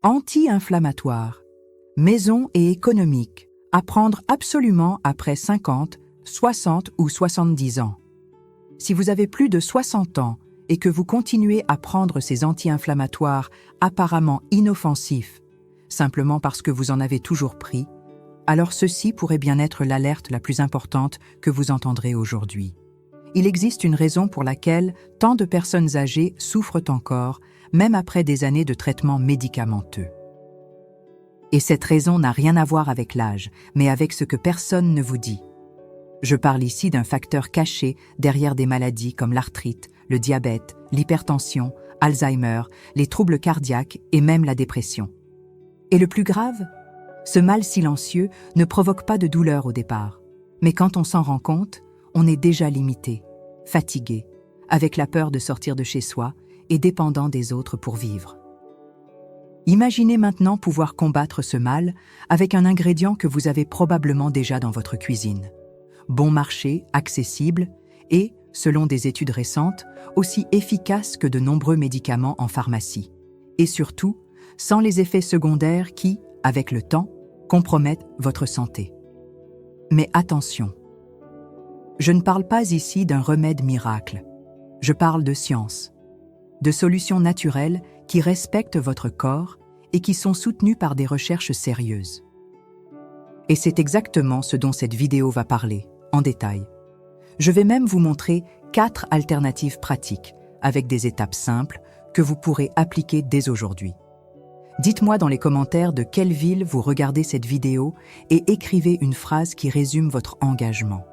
Anti-inflammatoire, maison et économique, à prendre absolument après 50, 60 ou 70 ans. Si vous avez plus de 60 ans et que vous continuez à prendre ces anti-inflammatoires apparemment inoffensifs, simplement parce que vous en avez toujours pris, alors ceci pourrait bien être l'alerte la plus importante que vous entendrez aujourd'hui. Il existe une raison pour laquelle tant de personnes âgées souffrent encore, même après des années de traitement médicamenteux. Et cette raison n'a rien à voir avec l'âge, mais avec ce que personne ne vous dit. Je parle ici d'un facteur caché derrière des maladies comme l'arthrite, le diabète, l'hypertension, Alzheimer, les troubles cardiaques et même la dépression. Et le plus grave, ce mal silencieux ne provoque pas de douleur au départ. Mais quand on s'en rend compte, on est déjà limité, fatigué, avec la peur de sortir de chez soi et dépendant des autres pour vivre. Imaginez maintenant pouvoir combattre ce mal avec un ingrédient que vous avez probablement déjà dans votre cuisine. Bon marché, accessible et, selon des études récentes, aussi efficace que de nombreux médicaments en pharmacie. Et surtout, sans les effets secondaires qui, avec le temps, compromettent votre santé. Mais attention, je ne parle pas ici d'un remède miracle. Je parle de science, de solutions naturelles qui respectent votre corps et qui sont soutenues par des recherches sérieuses. Et c'est exactement ce dont cette vidéo va parler, en détail. Je vais même vous montrer 4 alternatives pratiques, avec des étapes simples que vous pourrez appliquer dès aujourd'hui. Dites-moi dans les commentaires de quelle ville vous regardez cette vidéo et écrivez une phrase qui résume votre engagement.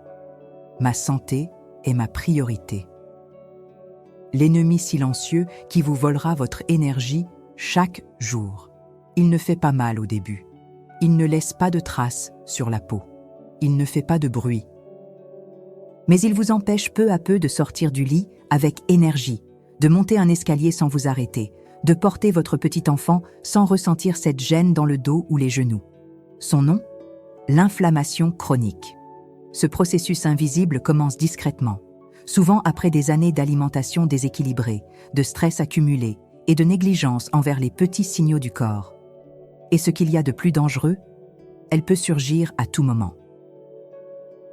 Ma santé est ma priorité. L'ennemi silencieux qui vous volera votre énergie chaque jour. Il ne fait pas mal au début. Il ne laisse pas de traces sur la peau. Il ne fait pas de bruit. Mais il vous empêche peu à peu de sortir du lit avec énergie, de monter un escalier sans vous arrêter, de porter votre petit enfant sans ressentir cette gêne dans le dos ou les genoux. Son nom ? L'inflammation chronique. Ce processus invisible commence discrètement, souvent après des années d'alimentation déséquilibrée, de stress accumulé et de négligence envers les petits signaux du corps. Et ce qu'il y a de plus dangereux, elle peut surgir à tout moment.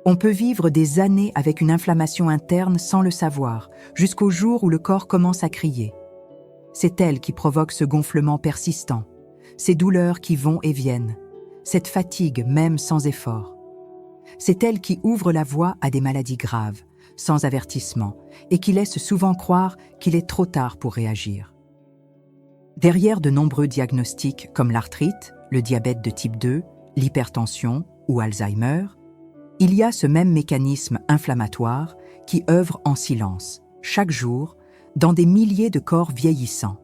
On peut vivre des années avec une inflammation interne sans le savoir, jusqu'au jour où le corps commence à crier. C'est elle qui provoque ce gonflement persistant, ces douleurs qui vont et viennent, cette fatigue même sans effort. C'est elle qui ouvre la voie à des maladies graves, sans avertissement, et qui laisse souvent croire qu'il est trop tard pour réagir. Derrière de nombreux diagnostics comme l'arthrite, le diabète de type 2, l'hypertension ou Alzheimer, il y a ce même mécanisme inflammatoire qui œuvre en silence, chaque jour, dans des milliers de corps vieillissants.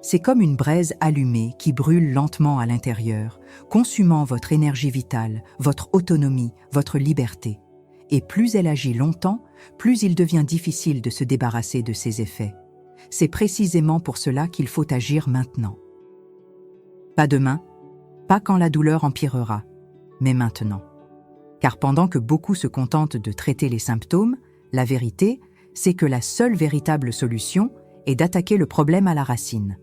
C'est comme une braise allumée qui brûle lentement à l'intérieur, consumant votre énergie vitale, votre autonomie, votre liberté. Et plus elle agit longtemps, plus il devient difficile de se débarrasser de ses effets. C'est précisément pour cela qu'il faut agir maintenant. Pas demain, pas quand la douleur empirera, mais maintenant. Car pendant que beaucoup se contentent de traiter les symptômes, la vérité, c'est que la seule véritable solution est d'attaquer le problème à la racine.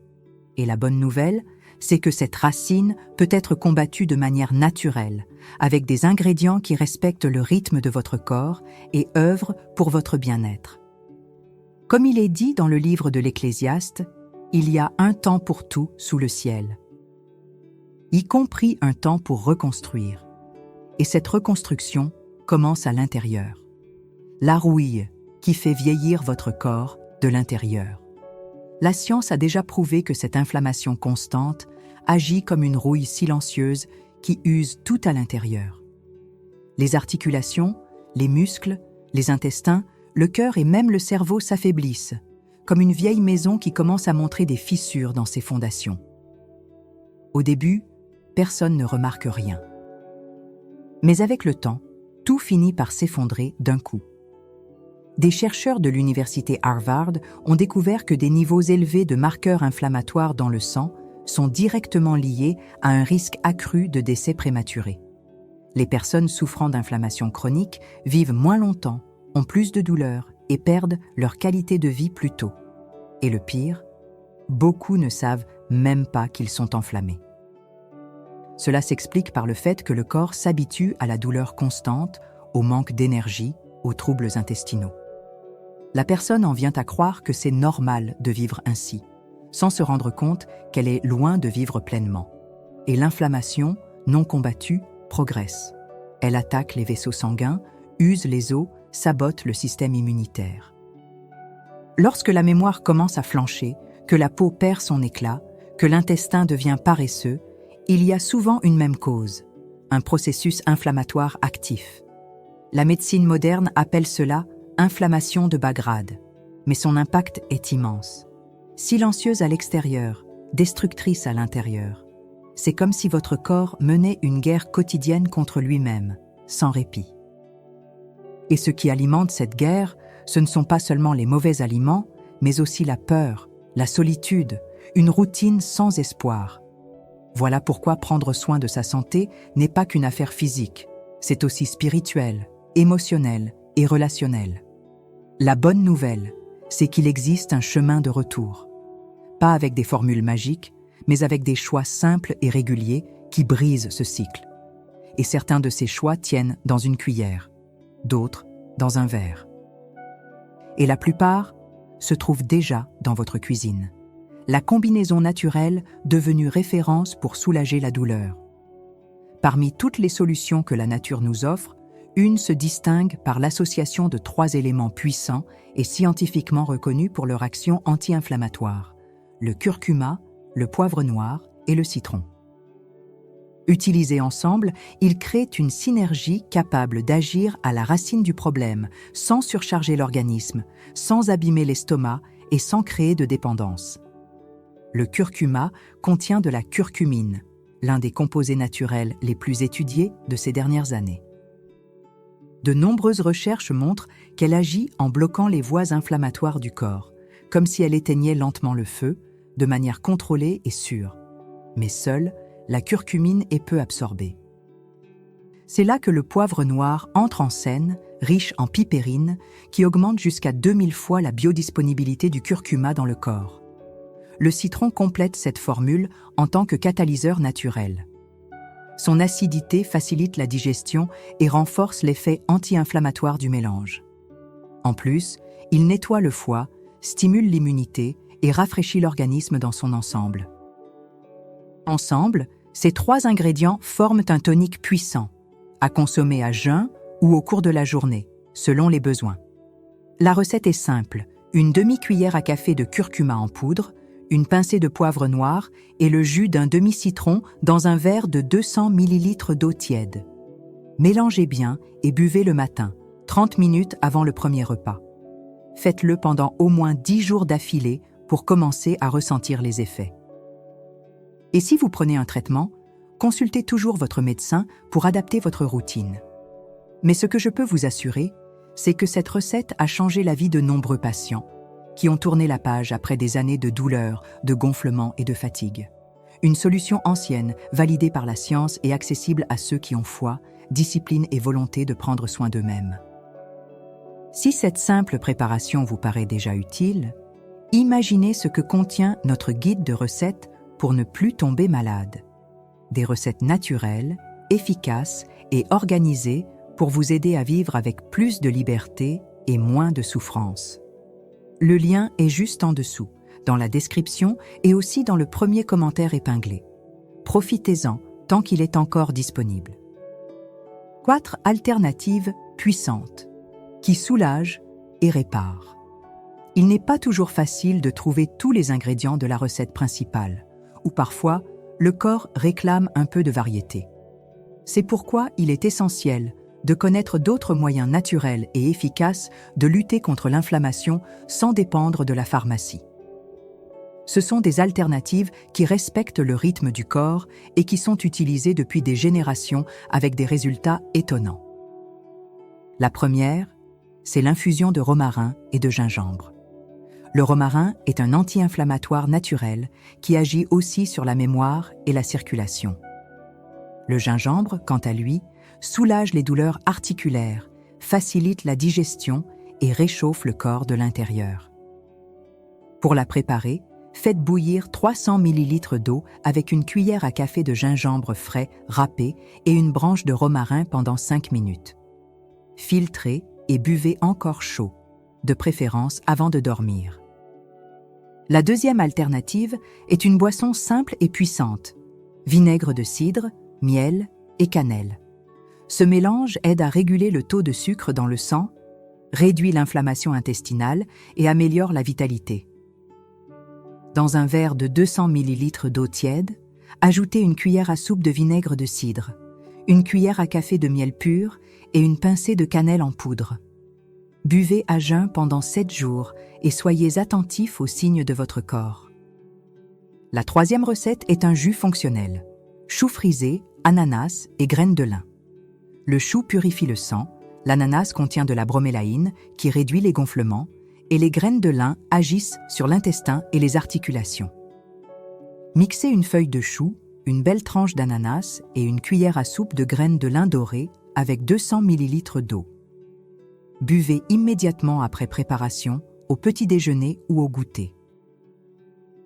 Et la bonne nouvelle, c'est que cette racine peut être combattue de manière naturelle, avec des ingrédients qui respectent le rythme de votre corps et œuvrent pour votre bien-être. Comme il est dit dans le livre de l'Ecclésiaste, il y a un temps pour tout sous le ciel, y compris un temps pour reconstruire. Et cette reconstruction commence à l'intérieur. La rouille qui fait vieillir votre corps de l'intérieur. La science a déjà prouvé que cette inflammation constante agit comme une rouille silencieuse qui use tout à l'intérieur. Les articulations, les muscles, les intestins, le cœur et même le cerveau s'affaiblissent, comme une vieille maison qui commence à montrer des fissures dans ses fondations. Au début, personne ne remarque rien. Mais avec le temps, tout finit par s'effondrer d'un coup. Des chercheurs de l'université Harvard ont découvert que des niveaux élevés de marqueurs inflammatoires dans le sang sont directement liés à un risque accru de décès prématuré. Les personnes souffrant d'inflammation chronique vivent moins longtemps, ont plus de douleurs et perdent leur qualité de vie plus tôt. Et le pire, beaucoup ne savent même pas qu'ils sont enflammés. Cela s'explique par le fait que le corps s'habitue à la douleur constante, au manque d'énergie, aux troubles intestinaux. La personne en vient à croire que c'est normal de vivre ainsi, sans se rendre compte qu'elle est loin de vivre pleinement. Et l'inflammation, non combattue, progresse. Elle attaque les vaisseaux sanguins, use les os, sabote le système immunitaire. Lorsque la mémoire commence à flancher, que la peau perd son éclat, que l'intestin devient paresseux, il y a souvent une même cause, un processus inflammatoire actif. La médecine moderne appelle cela inflammation de bas grade, mais son impact est immense. Silencieuse à l'extérieur, destructrice à l'intérieur. C'est comme si votre corps menait une guerre quotidienne contre lui-même, sans répit. Et ce qui alimente cette guerre, ce ne sont pas seulement les mauvais aliments, mais aussi la peur, la solitude, une routine sans espoir. Voilà pourquoi prendre soin de sa santé n'est pas qu'une affaire physique, c'est aussi spirituel, émotionnel et relationnel. La bonne nouvelle, c'est qu'il existe un chemin de retour. Pas avec des formules magiques, mais avec des choix simples et réguliers qui brisent ce cycle. Et certains de ces choix tiennent dans une cuillère, d'autres dans un verre. Et la plupart se trouvent déjà dans votre cuisine. La combinaison naturelle devenue référence pour soulager la douleur. Parmi toutes les solutions que la nature nous offre, une se distingue par l'association de 3 éléments puissants et scientifiquement reconnus pour leur action anti-inflammatoire: le curcuma, le poivre noir et le citron. Utilisés ensemble, ils créent une synergie capable d'agir à la racine du problème, sans surcharger l'organisme, sans abîmer l'estomac et sans créer de dépendance. Le curcuma contient de la curcumine, l'un des composés naturels les plus étudiés de ces dernières années. De nombreuses recherches montrent qu'elle agit en bloquant les voies inflammatoires du corps, comme si elle éteignait lentement le feu, de manière contrôlée et sûre. Mais seule, la curcumine est peu absorbée. C'est là que le poivre noir entre en scène, riche en pipérine, qui augmente jusqu'à 2000 fois la biodisponibilité du curcuma dans le corps. Le citron complète cette formule en tant que catalyseur naturel. Son acidité facilite la digestion et renforce l'effet anti-inflammatoire du mélange. En plus, il nettoie le foie, stimule l'immunité et rafraîchit l'organisme dans son ensemble. Ensemble, ces 3 ingrédients forment un tonique puissant, à consommer à jeun ou au cours de la journée, selon les besoins. La recette est simple: une demi-cuillère à café de curcuma en poudre, une pincée de poivre noir et le jus d'un demi-citron dans un verre de 200 ml d'eau tiède. Mélangez bien et buvez le matin, 30 minutes avant le premier repas. Faites-le pendant au moins 10 jours d'affilée pour commencer à ressentir les effets. Et si vous prenez un traitement, consultez toujours votre médecin pour adapter votre routine. Mais ce que je peux vous assurer, c'est que cette recette a changé la vie de nombreux patients, qui ont tourné la page après des années de douleur, de gonflement et de fatigue. Une solution ancienne, validée par la science et accessible à ceux qui ont foi, discipline et volonté de prendre soin d'eux-mêmes. Si cette simple préparation vous paraît déjà utile, imaginez ce que contient notre guide de recettes pour ne plus tomber malade. Des recettes naturelles, efficaces et organisées pour vous aider à vivre avec plus de liberté et moins de souffrance. Le lien est juste en dessous, dans la description et aussi dans le premier commentaire épinglé. Profitez-en tant qu'il est encore disponible. 4 alternatives puissantes, qui soulagent et réparent. Il n'est pas toujours facile de trouver tous les ingrédients de la recette principale, ou parfois, le corps réclame un peu de variété. C'est pourquoi il est essentiel de connaître d'autres moyens naturels et efficaces de lutter contre l'inflammation sans dépendre de la pharmacie. Ce sont des alternatives qui respectent le rythme du corps et qui sont utilisées depuis des générations avec des résultats étonnants. La première, c'est l'infusion de romarin et de gingembre. Le romarin est un anti-inflammatoire naturel qui agit aussi sur la mémoire et la circulation. Le gingembre, quant à lui, soulage les douleurs articulaires, facilite la digestion et réchauffe le corps de l'intérieur. Pour la préparer, faites bouillir 300 ml d'eau avec une cuillère à café de gingembre frais râpé et une branche de romarin pendant 5 minutes. Filtrez et buvez encore chaud, de préférence avant de dormir. La deuxième alternative est une boisson simple et puissante, vinaigre de cidre, miel et cannelle. Ce mélange aide à réguler le taux de sucre dans le sang, réduit l'inflammation intestinale et améliore la vitalité. Dans un verre de 200 ml d'eau tiède, ajoutez une cuillère à soupe de vinaigre de cidre, une cuillère à café de miel pur et une pincée de cannelle en poudre. Buvez à jeun pendant 7 jours et soyez attentifs aux signes de votre corps. La troisième recette est un jus fonctionnel. Chou frisé, ananas et graines de lin. Le chou purifie le sang, l'ananas contient de la bromélaïne qui réduit les gonflements et les graines de lin agissent sur l'intestin et les articulations. Mixez une feuille de chou, une belle tranche d'ananas et une cuillère à soupe de graines de lin dorées avec 200 ml d'eau. Buvez immédiatement après préparation, au petit déjeuner ou au goûter.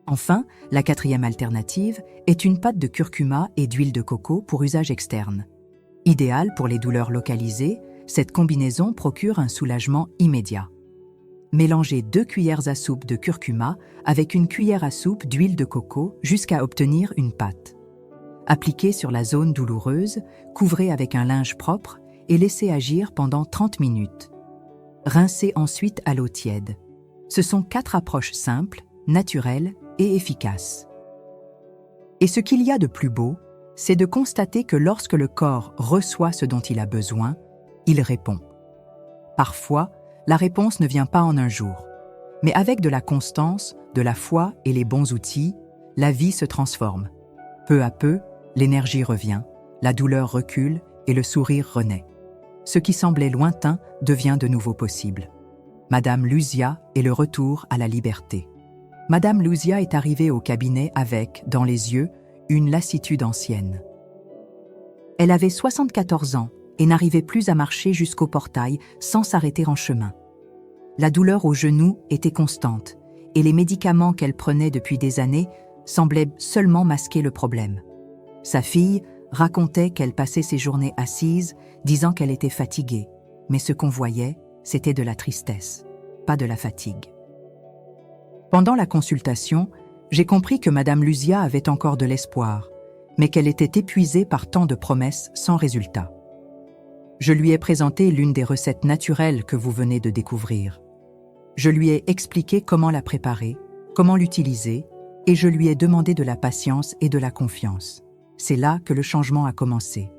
Enfin, la quatrième alternative est une pâte de curcuma et d'huile de coco pour usage externe. Idéale pour les douleurs localisées, cette combinaison procure un soulagement immédiat. Mélangez 2 cuillères à soupe de curcuma avec une cuillère à soupe d'huile de coco jusqu'à obtenir une pâte. Appliquez sur la zone douloureuse, couvrez avec un linge propre et laissez agir pendant 30 minutes. Rincez ensuite à l'eau tiède. Ce sont 4 approches simples, naturelles et efficaces. Et ce qu'il y a de plus beau, c'est de constater que lorsque le corps reçoit ce dont il a besoin, il répond. Parfois, la réponse ne vient pas en un jour. Mais avec de la constance, de la foi et les bons outils, la vie se transforme. Peu à peu, l'énergie revient, la douleur recule et le sourire renaît. Ce qui semblait lointain devient de nouveau possible. Madame Luzia est le retour à la liberté. Madame Luzia est arrivée au cabinet avec, dans les yeux, une lassitude ancienne. Elle avait 74 ans et n'arrivait plus à marcher jusqu'au portail sans s'arrêter en chemin. La douleur au genou était constante et les médicaments qu'elle prenait depuis des années semblaient seulement masquer le problème. Sa fille racontait qu'elle passait ses journées assise, disant qu'elle était fatiguée, mais ce qu'on voyait, c'était de la tristesse, pas de la fatigue. Pendant la consultation, j'ai compris que Madame Luzia avait encore de l'espoir, mais qu'elle était épuisée par tant de promesses sans résultat. Je lui ai présenté l'une des recettes naturelles que vous venez de découvrir. Je lui ai expliqué comment la préparer, comment l'utiliser, et je lui ai demandé de la patience et de la confiance. C'est là que le changement a commencé.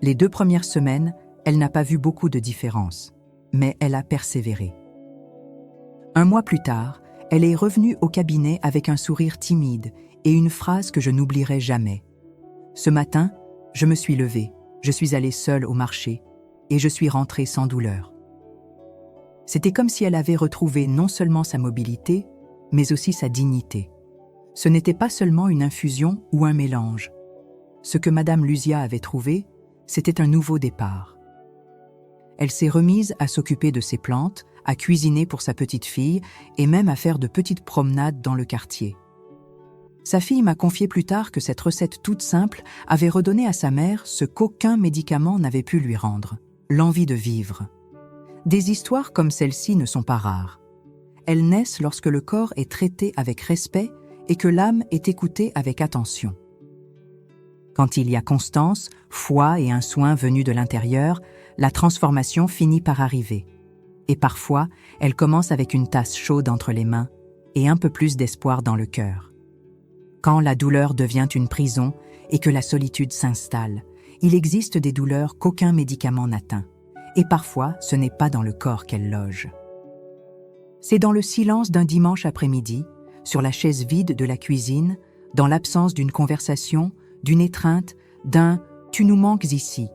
Les 2 premières semaines, elle n'a pas vu beaucoup de différence, mais elle a persévéré. 1 mois plus tard, elle est revenue au cabinet avec un sourire timide et une phrase que je n'oublierai jamais. « Ce matin, je me suis levée, je suis allée seule au marché et je suis rentrée sans douleur. » C'était comme si elle avait retrouvé non seulement sa mobilité, mais aussi sa dignité. Ce n'était pas seulement une infusion ou un mélange. Ce que Madame Luzia avait trouvé, c'était un nouveau départ. Elle s'est remise à s'occuper de ses plantes, à cuisiner pour sa petite fille et même à faire de petites promenades dans le quartier. Sa fille m'a confié plus tard que cette recette toute simple avait redonné à sa mère ce qu'aucun médicament n'avait pu lui rendre, l'envie de vivre. Des histoires comme celle-ci ne sont pas rares. Elles naissent lorsque le corps est traité avec respect et que l'âme est écoutée avec attention. Quand il y a constance, foi et un soin venu de l'intérieur, la transformation finit par arriver. Et parfois, elle commence avec une tasse chaude entre les mains et un peu plus d'espoir dans le cœur. Quand la douleur devient une prison et que la solitude s'installe, il existe des douleurs qu'aucun médicament n'atteint. Et parfois, ce n'est pas dans le corps qu'elles logent. C'est dans le silence d'un dimanche après-midi, sur la chaise vide de la cuisine, dans l'absence d'une conversation, d'une étreinte, d'un « tu nous manques ici ».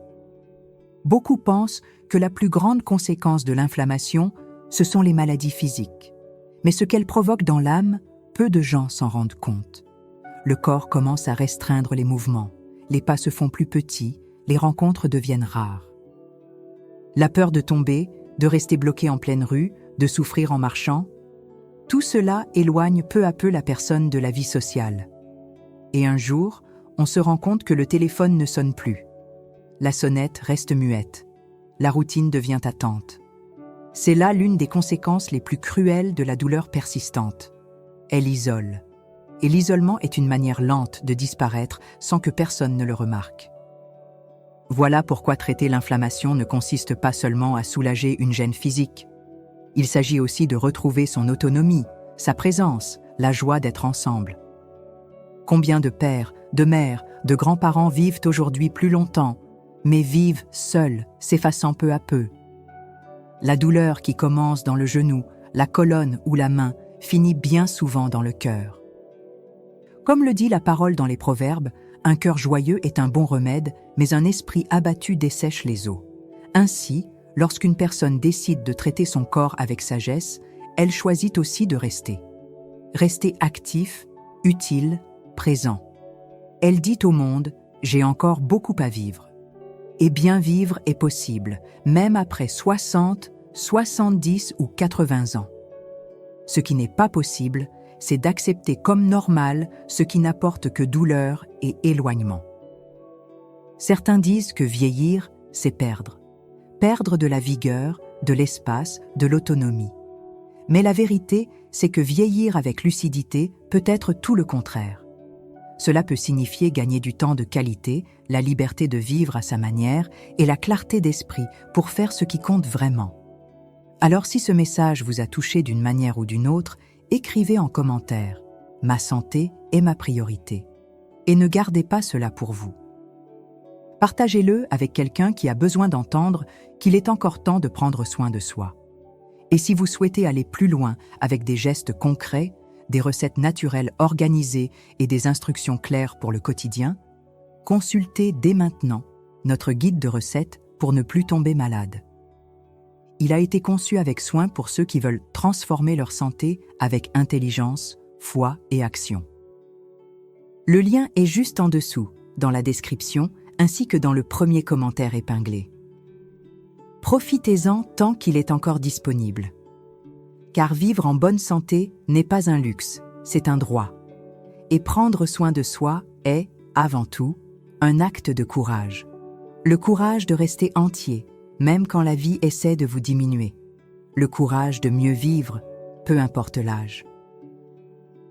Beaucoup pensent que la plus grande conséquence de l'inflammation, ce sont les maladies physiques. Mais ce qu'elles provoquent dans l'âme, peu de gens s'en rendent compte. Le corps commence à restreindre les mouvements, les pas se font plus petits, les rencontres deviennent rares. La peur de tomber, de rester bloqué en pleine rue, de souffrir en marchant, Tout cela éloigne peu à peu la personne de la vie sociale. Et un jour, on se rend compte que le téléphone ne sonne plus. La sonnette reste muette. La routine devient attente. C'est là l'une des conséquences les plus cruelles de la douleur persistante. Elle isole. Et l'isolement est une manière lente de disparaître sans que personne ne le remarque. Voilà pourquoi traiter l'inflammation ne consiste pas seulement à soulager une gêne physique. Il s'agit aussi de retrouver son autonomie, sa présence, la joie d'être ensemble. Combien de pères, de mères, de grands-parents vivent aujourd'hui plus longtemps, mais vivent seuls, s'effaçant peu à peu. La douleur qui commence dans le genou, la colonne ou la main finit bien souvent dans le cœur. Comme le dit la parole dans les Proverbes, un cœur joyeux est un bon remède, mais un esprit abattu dessèche les os. Ainsi, lorsqu'une personne décide de traiter son corps avec sagesse, elle choisit aussi de rester. Rester actif, utile, présent. Elle dit au monde « J'ai encore beaucoup à vivre ». Et bien vivre est possible, même après 60, 70 ou 80 ans. Ce qui n'est pas possible, c'est d'accepter comme normal ce qui n'apporte que douleur et éloignement. Certains disent que vieillir, c'est perdre. Perdre de la vigueur, de l'espace, de l'autonomie. Mais la vérité, c'est que vieillir avec lucidité peut être tout le contraire. Cela peut signifier gagner du temps de qualité, la liberté de vivre à sa manière et la clarté d'esprit pour faire ce qui compte vraiment. Alors si ce message vous a touché d'une manière ou d'une autre, écrivez en commentaire « Ma santé est ma priorité » et ne gardez pas cela pour vous. Partagez-le avec quelqu'un qui a besoin d'entendre qu'il est encore temps de prendre soin de soi. Et si vous souhaitez aller plus loin avec des gestes concrets, des recettes naturelles organisées et des instructions claires pour le quotidien, consultez dès maintenant notre guide de recettes pour ne plus tomber malade. Il a été conçu avec soin pour ceux qui veulent transformer leur santé avec intelligence, foi et action. Le lien est juste en dessous, dans la description, ainsi que dans le premier commentaire épinglé. Profitez-en tant qu'il est encore disponible. Car vivre en bonne santé n'est pas un luxe, c'est un droit. Et prendre soin de soi est, avant tout, un acte de courage. Le courage de rester entier, même quand la vie essaie de vous diminuer. Le courage de mieux vivre, peu importe l'âge.